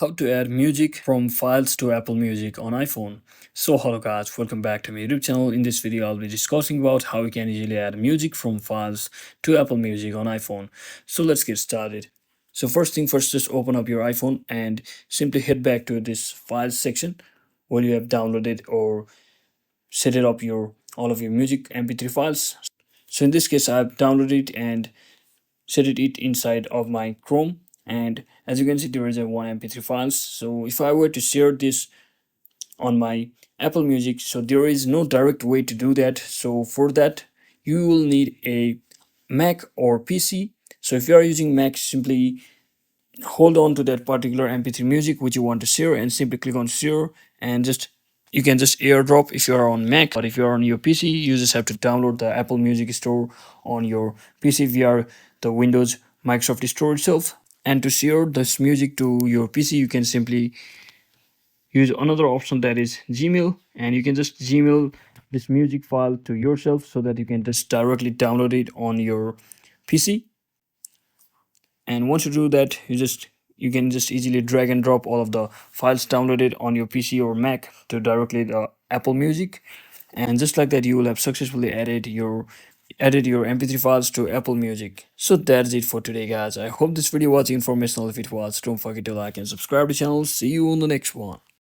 How to add music from files to Apple Music on iPhone. So hello guys, welcome back to my YouTube channel. In this video I'll be discussing about how you can easily add music from files to Apple Music on iPhone. So let's get started. So first thing first, just open up your iPhone and simply head back to this files section where you have downloaded or set it up your all of your music MP3 files. So in this case I've downloaded it and set it inside of my Chrome, and as you can see there is a one mp3 files. So if I were to share this on my Apple Music, so there is no direct way to do that. So for that you will need a Mac or PC. So if you are using Mac, simply hold on to that particular mp3 music which you want to share and simply click on share, and just you can just airdrop if you are on Mac. But if you are on your PC, you just have to download the Apple Music Store on your PC via the Windows Microsoft Store itself. And to share this music to your PC, you can simply use another option, that is Gmail, and you can just Gmail this music file to yourself so that you can just directly download it on your PC. And once you do that, you can just easily drag and drop all of the files downloaded on your PC or Mac to directly the Apple Music. And just like that, you will have successfully added your mp3 files to Apple Music. So that's it for today guys. I hope this video was informational. If it was, don't forget to like and subscribe to the channel. See you on the next one.